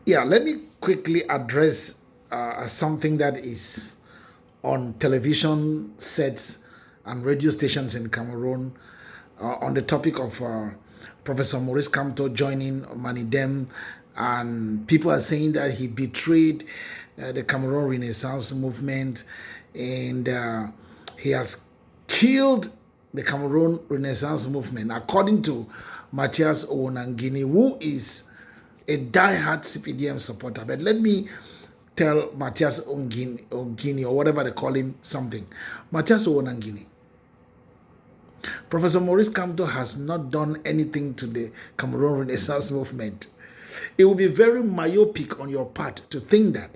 Yeah, let me quickly address something that is on television sets and radio stations in Cameroon on the topic of Professor Maurice Kamto joining Manidem, and people are saying that he betrayed the Cameroon Renaissance movement, and he has killed the Cameroon Renaissance movement, according to Matthias Owonangini, who is a die-hard CPDM supporter. But let me tell Matthias Ongini, or whatever they call him, something. Matthias Owonangini, Professor Maurice Kamto has not done anything to the Cameroon Renaissance movement. It will be very myopic on your part to think that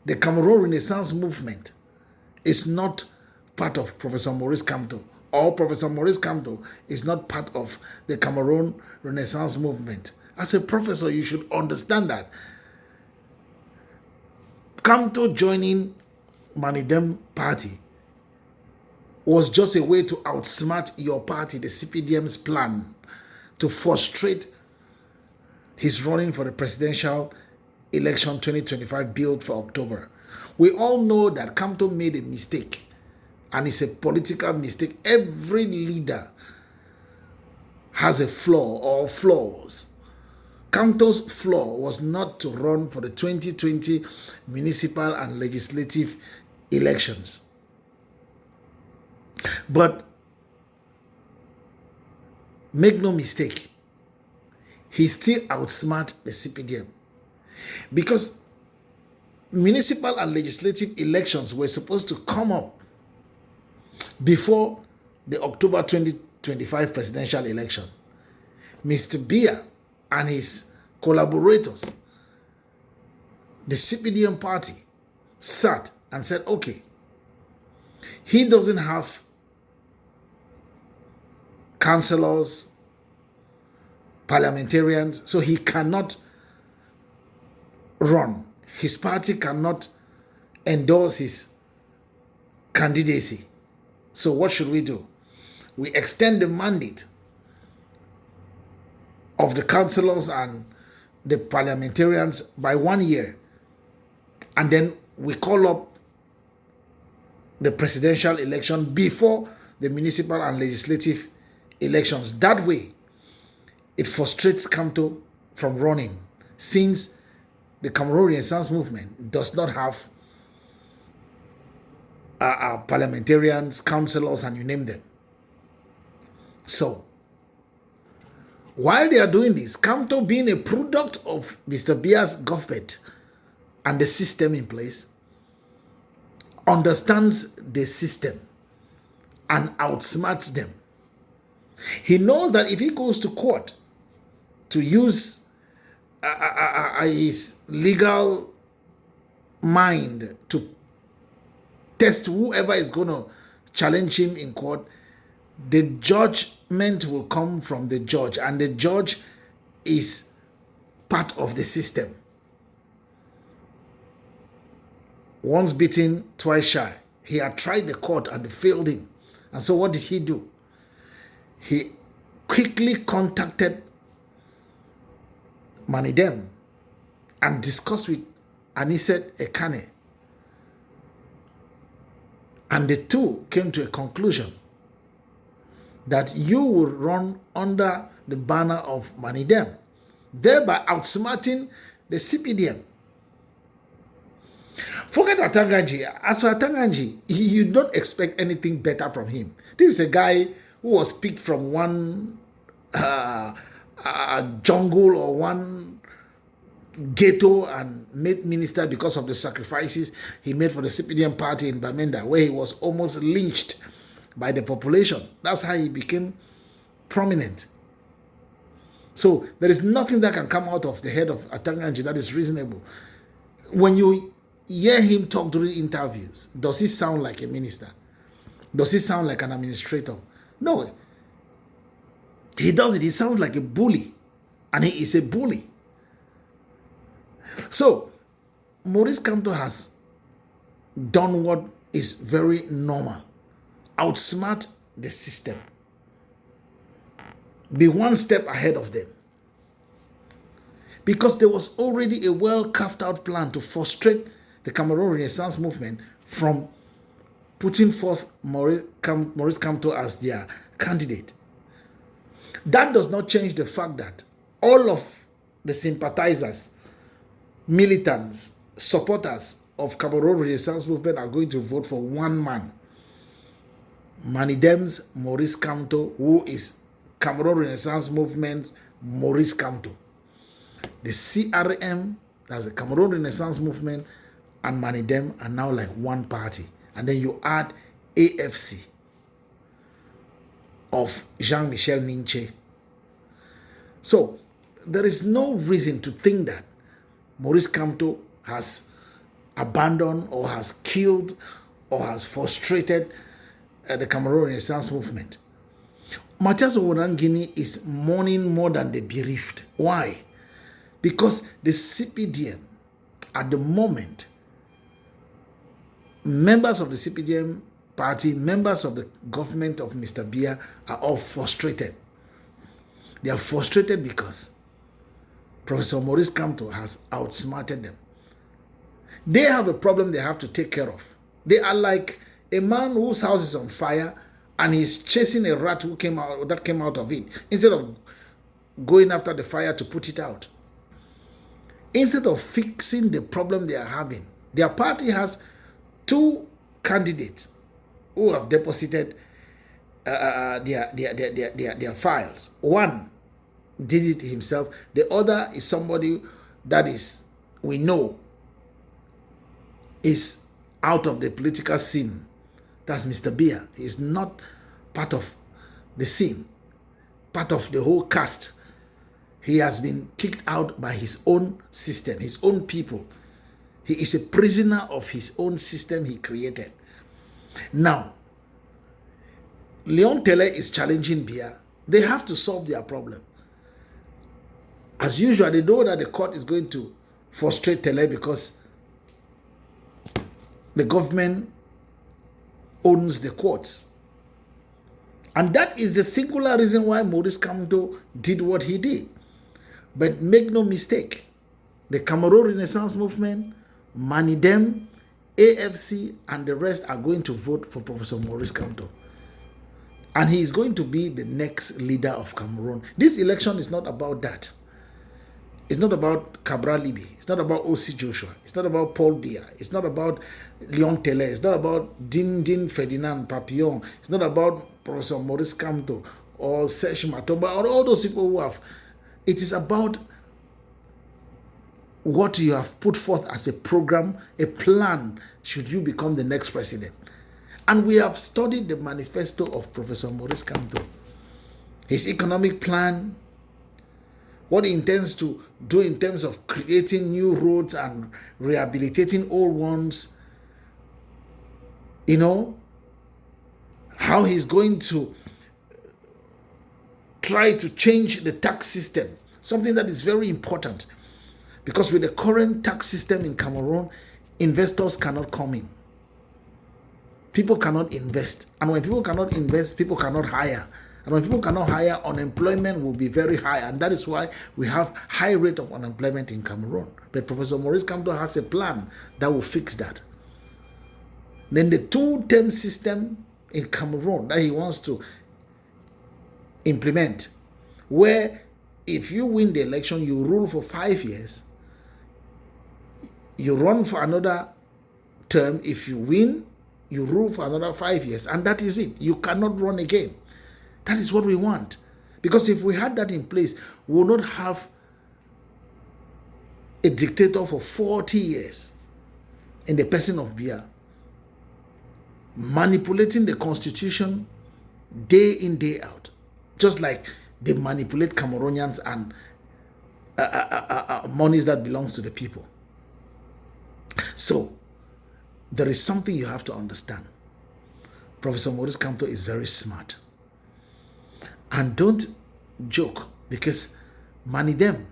the Cameroon Renaissance movement is not part of Professor Maurice Kamto, or Professor Maurice Kamto is not part of the Cameroon Renaissance movement. As a professor, you should understand that Kamto joining Manidem party was just a way to outsmart your party, the CPDM's plan to frustrate his running for the presidential election 2025 billed for October. We all know that Kamto made a mistake, and it's a political mistake. Every leader has a flaw or flaws. Kamto's flaw was not to run for the 2020 municipal and legislative elections. But make no mistake, he still outsmart the CPDM, because municipal and legislative elections were supposed to come up before the October 2025 presidential election. Mr. Biya and his collaborators, the CPDM party, sat and said, okay, he doesn't have councillors, parliamentarians, so he cannot run. His party cannot endorse his candidacy. So what should we do? We extend the mandate of the councillors and the parliamentarians by 1 year, and then we call up the presidential election before the municipal and legislative elections. That way, it frustrates Kamto from running, since the Cameroon Renaissance movement does not have parliamentarians, councillors, and you name them. So, while they are doing this, Kamto, being a product of Mr. Biya's government and the system in place, understands the system and outsmarts them. He knows that if he goes to court to use his legal mind to test whoever is going to challenge him in court, the judgment will come from the judge, and the judge is part of the system. Once bitten, twice shy. He had tried the court and they failed him. And so what did he do? He quickly contacted Manidem and discussed with Aniset Ekane. And the two came to a conclusion that you will run under the banner of Manidem, thereby outsmarting the CPDM. Forget Atanga Nji. As for Atanga Nji, you don't expect anything better from him. This is a guy who was picked from one jungle or one ghetto and made minister because of the sacrifices he made for the CPDM party in Bamenda, where he was almost lynched by the population. That's how he became prominent. So there is nothing that can come out of the head of Atanga Nji that is reasonable. When you hear him talk during interviews, does he sound like a minister? Does he sound like an administrator? No. He does it. He sounds like a bully. And he is a bully. So, Maurice Kamto has done what is very normal. Outsmart the system. Be one step ahead of them. because there was already a well carved out plan to frustrate the Cameroon Renaissance movement from putting forth Maurice Kamto as their candidate. That does not change the fact that all of the sympathizers, militants, supporters of Cameroon Renaissance movement are going to vote for one man, Manidem's Maurice Kamto, who is Cameroon Renaissance movement's Maurice Kamto. The CRM, that's the Cameroon Renaissance movement, and Manidem are now like one party. And then you add AFC of Jean-Michel Ninche. So there is no reason to think that Maurice Kamto has abandoned or has killed or has frustrated the Cameroon Renaissance movement. Mathias Owonangini is mourning more than the bereaved. Why? Because the CPDM, at the moment, members of the CPDM party, members of the government of Mr. Biya are all frustrated. They are frustrated because Professor Maurice Kamto has outsmarted them. They have a problem they have to take care of. They are like a man whose house is on fire and he's chasing a rat that came out of it, instead of going after the fire to put it out. Instead of fixing the problem they are having, their party has two candidates who have deposited their files. One did it himself. The other is somebody that we know is out of the political scene. That's Mr. Biya. He is not part of the scene, part of the whole cast. He has been kicked out by his own system, his own people. He is a prisoner of his own system he created. Now, Leon Tele is challenging Biya. They have to solve their problem. As usual, they know that the court is going to frustrate Tele because the government owns the courts. And that is the singular reason why Maurice Kamto did what he did. But make no mistake, the Cameroon Renaissance movement, Manidem, AFC, and the rest are going to vote for Professor Maurice Kamto. And he is going to be the next leader of Cameroon. This election is not about that. It's not about Cabral Libi. It's not about O.C. Joshua. It's not about Paul Biya. It's not about Leon Tele. It's not about Din Ferdinand Papillon. It's not about Professor Maurice Kamto or Serge Matomba or all those people who have. It is about what you have put forth as a program, a plan, should you become the next president. And we have studied the manifesto of Professor Maurice Kamto, his economic plan, what he intends to do in terms of creating new roads and rehabilitating old ones, how he's going to try to change the tax system, something that is very important. Because with the current tax system in Cameroon, investors cannot come in. People cannot invest. And when people cannot invest, people cannot hire. And when people cannot hire, unemployment will be very high. And that is why we have high rate of unemployment in Cameroon. But Professor Maurice Kamto has a plan that will fix that. Then the two-term system in Cameroon that he wants to implement, where if you win the election, you rule for 5 years, you run for another term. If you win, you rule for another 5 years, and that is it. You cannot run again. That is what we want. Because if we had that in place, we will not have a dictator for 40 years in the person of Biya, manipulating the constitution day in, day out, just like they manipulate Cameroonians and monies that belongs to the people. So, there is something you have to understand. Professor Maurice Kamto is very smart. And don't joke, because Manidem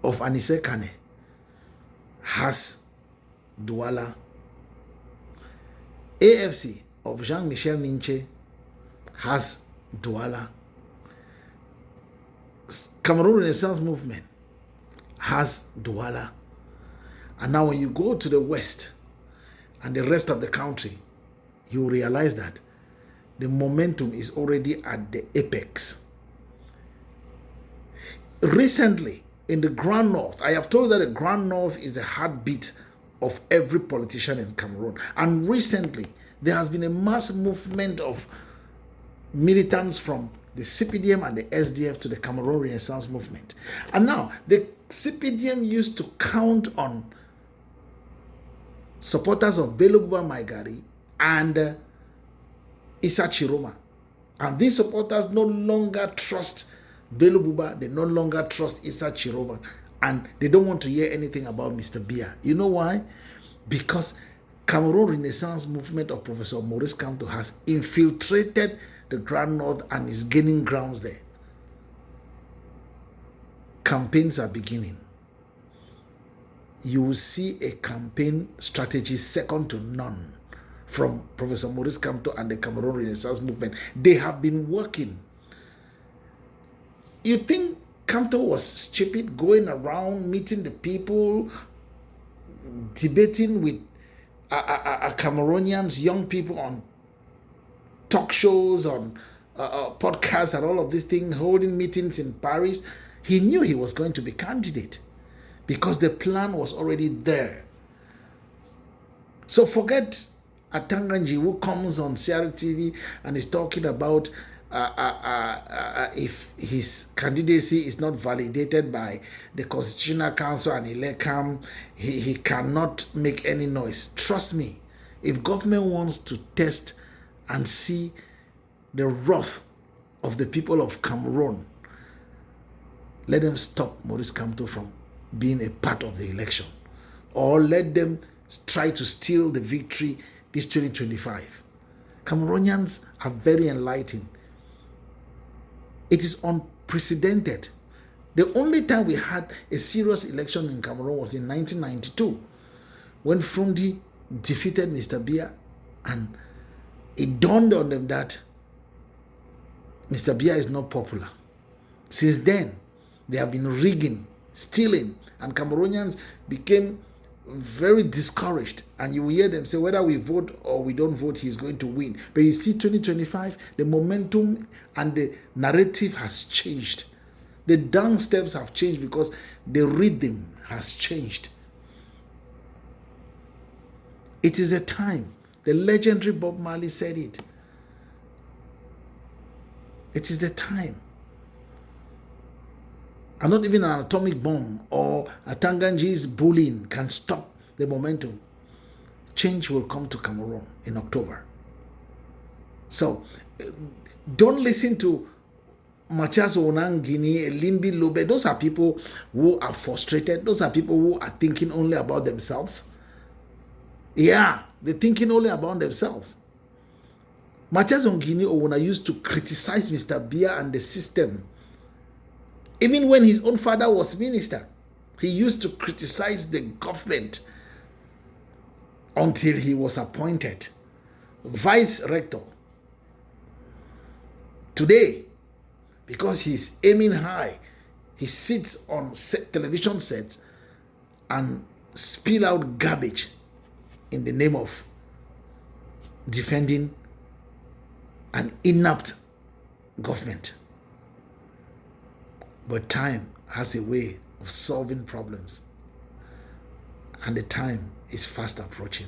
of Anise Kane has Douala. AFC of Jean-Michel Ninche has Douala. Cameroon Renaissance Movement has Douala. And now when you go to the west and the rest of the country, you realize that the momentum is already at the apex. Recently, in the Grand North, I have told you that the Grand North is the heartbeat of every politician in Cameroon. And recently, there has been a mass movement of militants from the CPDM and the SDF to the Cameroon Renaissance Movement. And now, the CPDM used to count on supporters of Bello Buba Maigari and Issa Chiroma. And these supporters no longer trust Bello Buba, they no longer trust Issa Chiroma, and they don't want to hear anything about Mr. Biya. You know why? Because Cameroon Renaissance Movement of Professor Maurice Kamto has infiltrated the Grand North and is gaining grounds there. Campaigns are beginning. You will see a campaign strategy second to none from Professor Maurice Kamto and the Cameroon Renaissance Movement. They have been working. You think Kamto was stupid going around meeting the people, debating with Cameroonians, young people on talk shows, on podcasts and all of these things, holding meetings in Paris? He knew he was going to be candidate because the plan was already there. So forget Atanga Nji, who comes on CRTV and is talking about if his candidacy is not validated by the Constitutional Council and Electoral, he cannot make any noise. Trust me, if government wants to test and see the wrath of the people of Cameroon, let them stop Maurice Kamto from being a part of the election, or let them try to steal the victory this 2025. Cameroonians are very enlightened. It is unprecedented. The only time we had a serious election in Cameroon was in 1992 when Frundi defeated Mr. Biya, and it dawned on them that Mr. Biya is not popular. Since then, they have been rigging, stealing, and Cameroonians became very discouraged, and you will hear them say whether we vote or we don't vote, he's going to win. But you see, 2025, the momentum and the narrative has changed. The down steps have changed because the rhythm has changed. It is a time. The legendary Bob Marley said it. It is the time. And not even an atomic bomb or Atanga Nji's bullying can stop the momentum. Change will come to Cameroon in October. So don't listen to Mathias Onangini, Limbi Lobe. Those are people who are frustrated. Those are people who are thinking only about themselves. Yeah, they're thinking only about themselves. Mathias Onangini used to criticize Mr. Biya and the system. Even when his own father was minister, he used to criticize the government until he was appointed vice rector. Today, because he's aiming high, he sits on television sets and spill out garbage in the name of defending an inept government. But time has a way of solving problems, and the time is fast approaching.